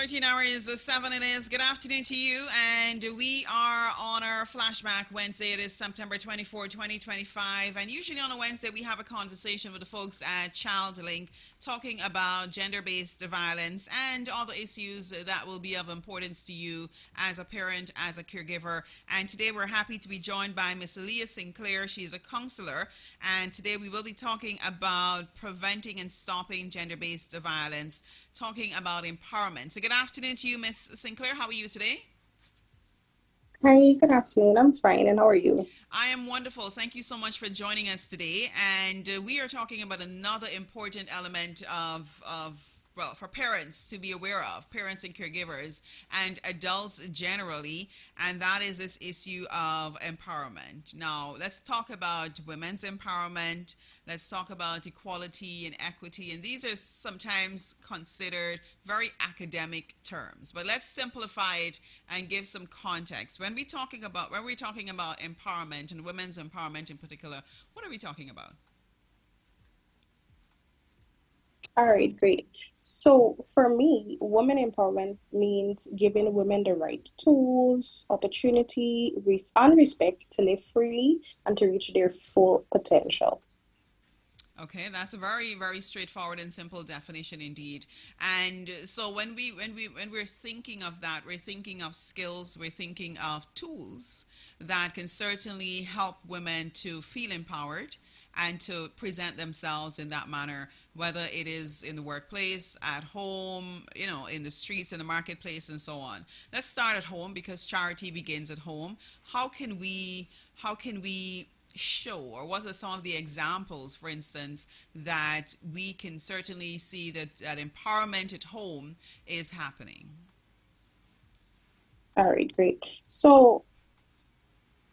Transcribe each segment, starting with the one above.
13 hours, 7 it is. Good afternoon to you. And we are on our flashback Wednesday. It is September 24, 2025. And usually on a Wednesday, we have a conversation with the folks at ChildLink talking about gender-based violence and other issues that will be of importance to you as a parent, as a caregiver. And today we're happy to be joined by Miss Aaliyah Sinclair. She's a counselor. And today we will be talking about preventing and stopping gender-based violence, talking about empowerment. So good afternoon to you, Miss Sinclair. How are you today? Hi, good afternoon. I'm fine, and how are you? I am wonderful. Thank you so much for joining us today. And we are talking about another important element well, for parents to be aware of, parents and caregivers and adults generally, and that is this issue of empowerment. Now, let's talk about women's empowerment. Let's talk about equality and equity. And these are sometimes considered very academic terms, but let's simplify it and give some context. When we're talking about empowerment and women's empowerment in particular, what are we talking about? All right, great. So, for me, women empowerment means giving women the right tools, opportunity, and respect to live freely and to reach their full potential. Okay, that's a very, very straightforward and simple definition indeed. And so when we're thinking of that, we're thinking of skills, we're thinking of tools that can certainly help women to feel empowered and to present themselves in that manner, whether it is in the workplace, at home, in the streets, in the marketplace, and so on. Let's start at home because charity begins at home. How can we show, or what are some of the examples, for instance, that we can certainly see that empowerment at home is happening? All right, great. So,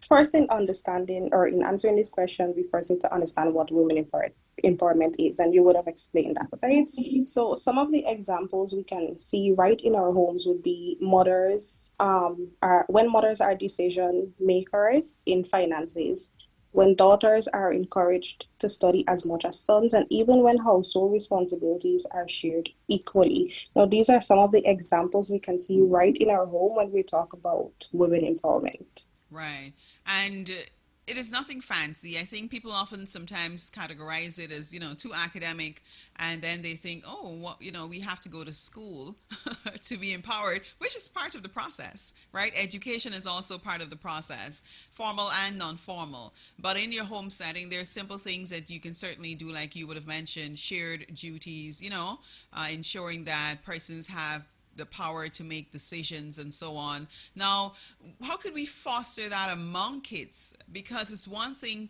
first, in understanding or in answering this question, we first need to understand what empowerment is, and you would have explained that, right? So, some of the examples we can see right in our homes would be mothers, are when mothers are decision makers in finances, when daughters are encouraged to study as much as sons, and even when household responsibilities are shared equally. Now, these are some of the examples we can see right in our home when we talk about women empowerment. Right. And it is nothing fancy. I think people often sometimes categorize it as, too academic, and then they think, oh, what, we have to go to school to be empowered, which is part of the process, right? Education is also part of the process, formal and non-formal. But in your home setting, there are simple things that you can certainly do, like you would have mentioned, shared duties, ensuring that persons have the power to make decisions and so on. Now, how could we foster that among kids? Because it's one thing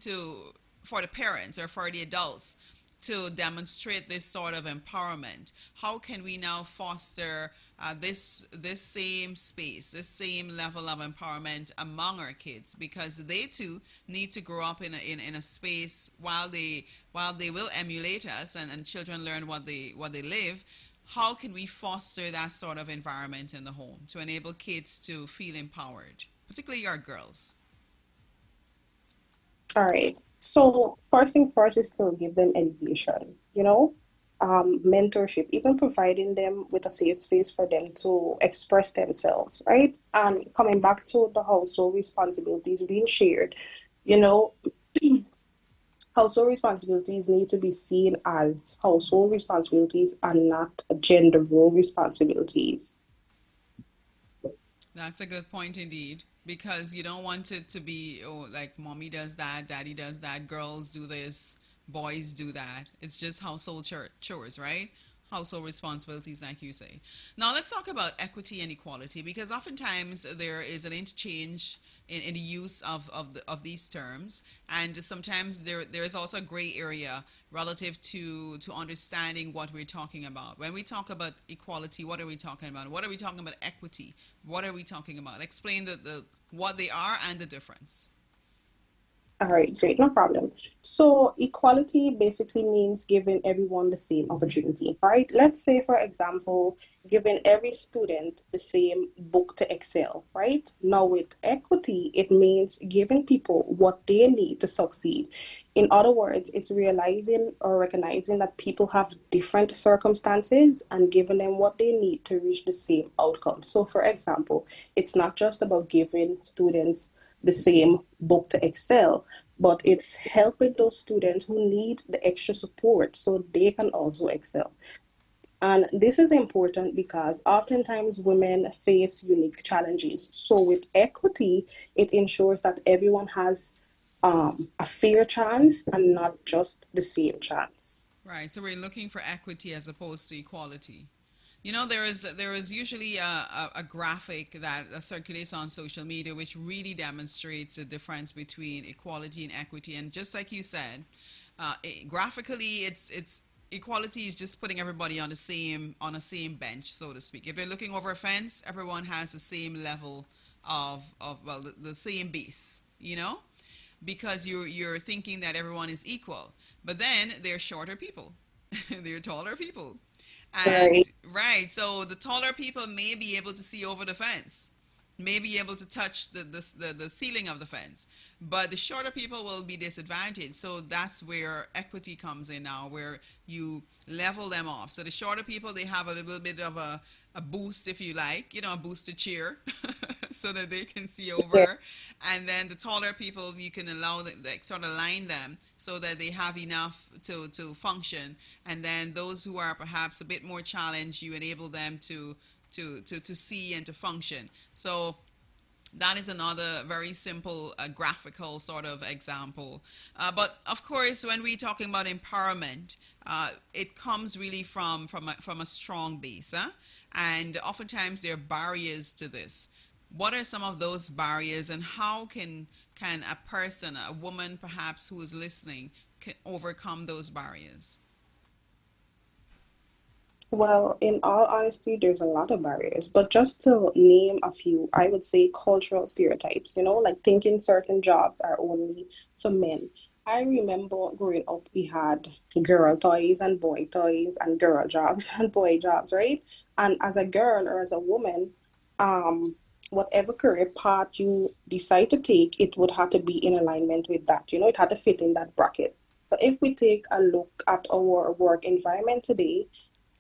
for the parents or for the adults to demonstrate this sort of empowerment. How can we now foster this same space, this same level of empowerment among our kids? Because they too need to grow up in a space while they will emulate us, and children learn what they live. How can we foster that sort of environment in the home to enable kids to feel empowered, particularly our girls? All right. So first thing first is to give them education, mentorship, even providing them with a safe space for them to express themselves, right? And coming back to the household responsibilities being shared, you know, household responsibilities need to be seen as household responsibilities and not gender role responsibilities. That's a good point indeed. Because you don't want it to be, oh, like mommy does that, daddy does that, girls do this, boys do that. It's just household chores, right? Household responsibilities, like you say. Now, let's talk about equity and equality because oftentimes there is an interchange in the use of these terms, and sometimes there is also a gray area relative to understanding what we're talking about. When we talk about equality, what are we talking about? What are we talking about equity? What are we talking about? Explain the what they are and the difference. All right, great, no problem. So equality basically means giving everyone the same opportunity, right? Let's say, for example, giving every student the same book to excel, right? Now, with equity, it means giving people what they need to succeed. In other words, it's realizing or recognizing that people have different circumstances and giving them what they need to reach the same outcome. So, for example, it's not just about giving students the same book to excel, but it's helping those students who need the extra support so they can also excel. And this is important because oftentimes women face unique challenges. So, with equity, it ensures that everyone has a fair chance and not just the same chance. Right. So we're looking for equity as opposed to equality. You know, there is usually a graphic that circulates on social media which really demonstrates the difference between equality and equity. And just like you said, graphically, it's equality is just putting everybody on the same bench, so to speak. If they're looking over a fence, everyone has the same level of well, the same base. You know, because you're thinking that everyone is equal. But then they're shorter people, they're taller people, Right. and right. So the taller people may be able to see over the fence, may be able to touch the ceiling of the fence, but the shorter people will be disadvantaged. So that's where equity comes in now, where you level them off. So the shorter people, they have a little bit of a boost, if you like, a boost to cheer, so that they can see Yeah. over. And then the taller people, you can allow them, like, sort of line them so that they have enough to function. And then those who are perhaps a bit more challenged, you enable them to see and to function. So that is another very simple graphical sort of example. But of course, when we're talking about empowerment, it comes really from a strong base, huh? And oftentimes there are barriers to this. What are some of those barriers, and how can a person, a woman perhaps who is listening, can overcome those barriers? Well, in all honesty, there's a lot of barriers, but just to name a few, I would say cultural stereotypes, like thinking certain jobs are only for men. I remember growing up, we had girl toys and boy toys and girl jobs and boy jobs, right? And as a girl or as a woman, um, whatever career path you decide to take, it would have to be in alignment with that. It had to fit in that bracket. But if we take a look at our work environment today,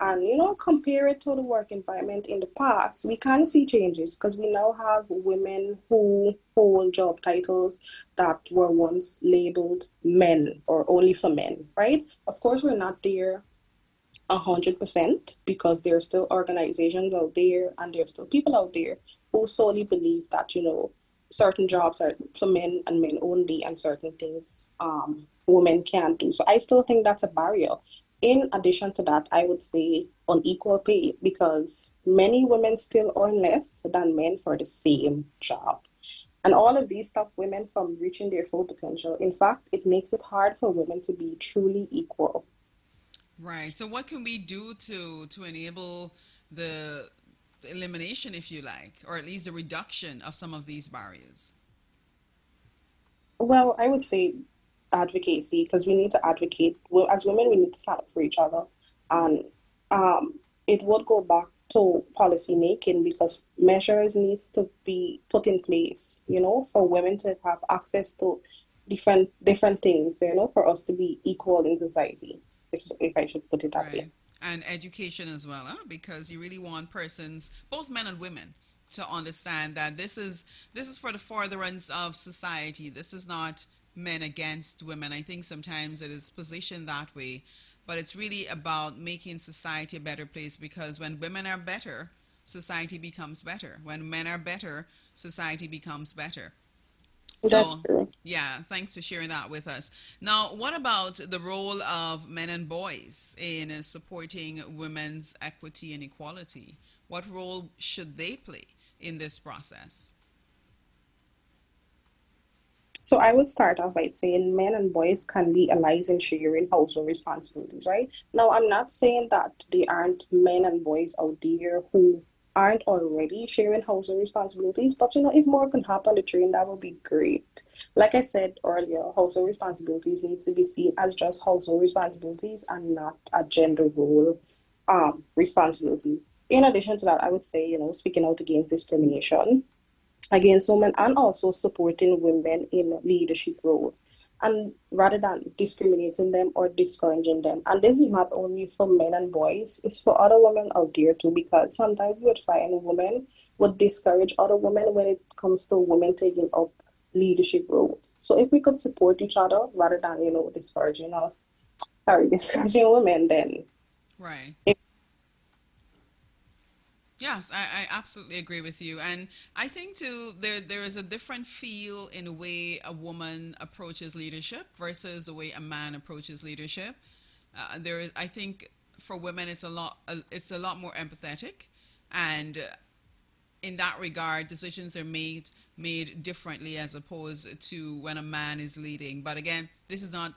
and compare it to the work environment in the past, we can see changes because we now have women who hold job titles that were once labeled men or only for men, right? Of course, we're not there 100% because there are still organizations out there and there are still people out there who solely believe that certain jobs are for men and men only, and certain things women can't do. So I still think that's a barrier. In addition to that, I would say unequal pay because many women still earn less than men for the same job. And all of these stop women from reaching their full potential. In fact, it makes it hard for women to be truly equal. Right. So what can we do to enable the elimination, if you like, or at least the reduction of some of these barriers? Well, I would say advocacy because we need to advocate. Well, as women, we need to stand up for each other, and it would go back to policy making because measures needs to be put in place. For women to have access to different things. For us to be equal in society. If I should put it that way. Right. And education as well, huh? Because you really want persons, both men and women, to understand that this is for the furtherance of society. This is not men against women. I think sometimes it is positioned that way, but it's really about making society a better place, because when women are better, society becomes better. When men are better, society becomes better. That's So, true. yeah, thanks for sharing that with us. Now, what about the role of men and boys in supporting women's equity and equality? What role should they play in this process? So I would start off by saying men and boys can be allies in sharing household responsibilities, right? Now, I'm not saying that there aren't men and boys out there who aren't already sharing household responsibilities, but if more can happen on the train, that would be great. Like I said earlier, household responsibilities need to be seen as just household responsibilities and not a gender role responsibility. In addition to that, I would say, speaking out against discrimination against women and also supporting women in leadership roles and rather than discriminating them or discouraging them. And this is not only for men and boys, it's for other women out there too, because sometimes you would find women would discourage other women when it comes to women taking up leadership roles. So if we could support each other rather than, discouraging us, sorry, discouraging women, then Right. it, Yes, I absolutely agree with you. And I think too there is a different feel in the way a woman approaches leadership versus the way a man approaches leadership. There is, I think, for women it's a lot more empathetic, and in that regard, decisions are made differently as opposed to when a man is leading. But again, this is not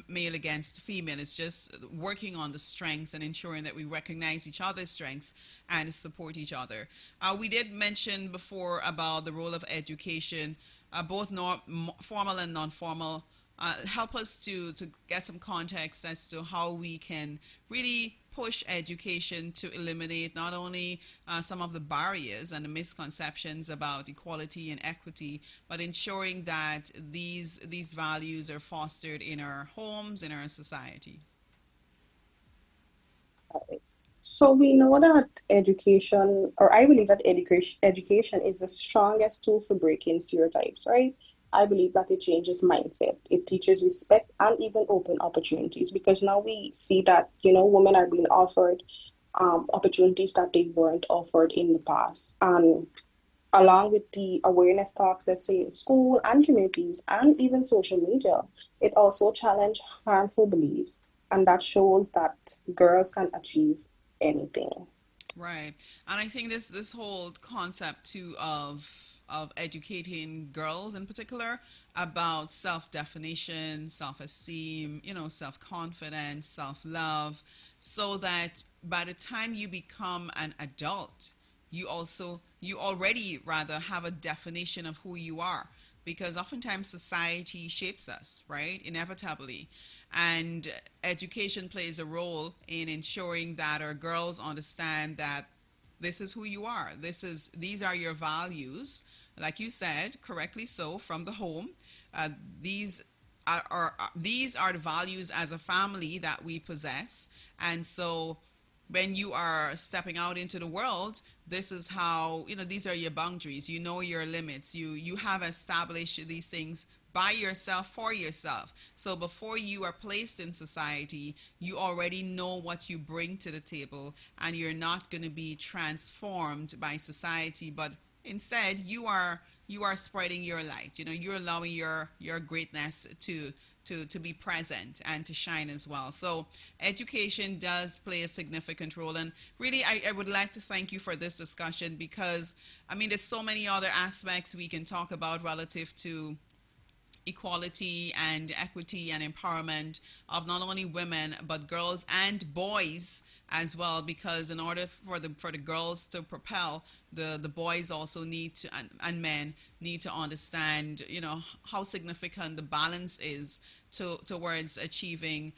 male against female. It's just working on the strengths and ensuring that we recognize each other's strengths and support each other. We did mention before about the role of education, both formal and non-formal. Help us to get some context as to how we can really push education to eliminate not only some of the barriers and the misconceptions about equality and equity, but ensuring that these values are fostered in our homes, in our society. so we know that education, or I believe that education is the strongest tool for breaking stereotypes, right? I believe that it changes mindset. It teaches respect and even open opportunities because now we see that, women are being offered opportunities that they weren't offered in the past. And along with the awareness talks, let's say in school and communities and even social media, it also challenged harmful beliefs. And that shows that girls can achieve anything. Right. And I think this whole concept too of educating girls in particular about self-definition, self-esteem, self-confidence, self-love, so that by the time you become an adult, you already rather have a definition of who you are, because oftentimes society shapes us, right? Inevitably. And education plays a role in ensuring that our girls understand that this is who you are. These are your values, like you said, correctly so, from the home. Uh, these these are the values as a family that we possess, and so when you are stepping out into the world, this is how, these are your boundaries. You know your limits. You have established these things by yourself, for yourself. So before you are placed in society, you already know what you bring to the table, and you're not going to be transformed by society, but instead you are spreading your light. You're allowing your greatness to be present and to shine as well. So education does play a significant role. And really, I would like to thank you for this discussion, because I mean, there's so many other aspects we can talk about relative to equality and equity and empowerment of not only women but girls and boys as well, because in order for the girls to propel, the boys also need to, and men need to understand, how significant the balance is towards achieving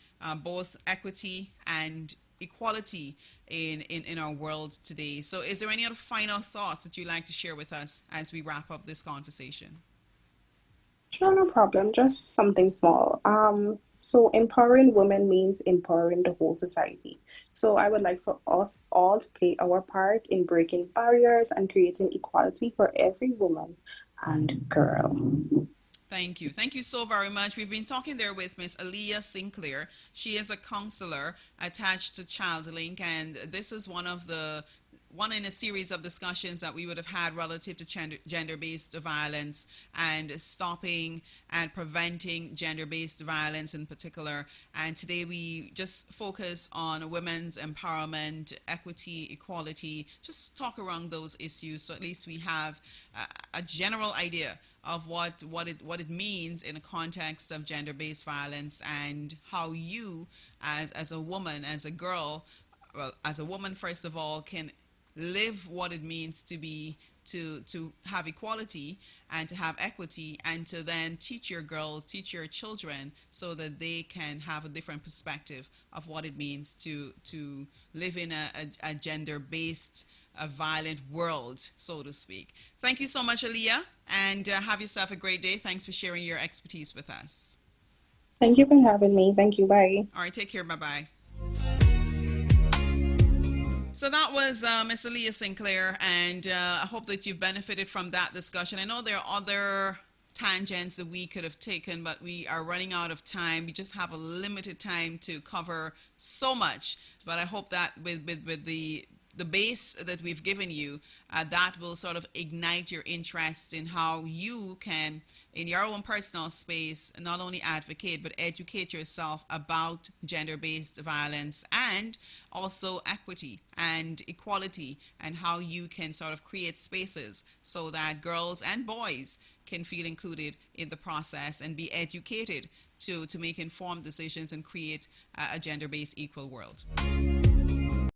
both equity and equality in our world today. So is there any other final thoughts that you'd like to share with us as we wrap up this conversation? Sure, no problem. Just something small. So empowering women means empowering the whole society. So I would like for us all to play our part in breaking barriers and creating equality for every woman and girl. Thank you. Thank you so very much. We've been talking there with Miss Aaliyah Sinclair. She is a counselor attached to ChildLink, and this is one in a series of discussions that we would have had relative to gender-based violence and stopping and preventing gender-based violence in particular. And today we just focus on women's empowerment, equity, equality, just talk around those issues, so at least we have a general idea of what it means in a context of gender-based violence, and how you as a woman, as a girl, well, as a woman first of all, can live what it means to be to have equality and to have equity, and to then teach your girls, teach your children, so that they can have a different perspective of what it means to live in a gender based a violent world, so to speak. Thank you so much, Aaliyah, and have yourself a great day. Thanks for sharing your expertise with us. Thank you for having me. Thank you. Bye. All right, take care. Bye bye. So that was Miss Aaliyah Sinclair, and I hope that you've benefited from that discussion. I know there are other tangents that we could have taken, but we are running out of time. We just have a limited time to cover so much, but I hope that with the base that we've given you, that will sort of ignite your interest in how you can, in your own personal space, not only advocate but educate yourself about gender-based violence and also equity and equality, and how you can sort of create spaces so that girls and boys can feel included in the process and be educated to make informed decisions and create a gender-based equal world.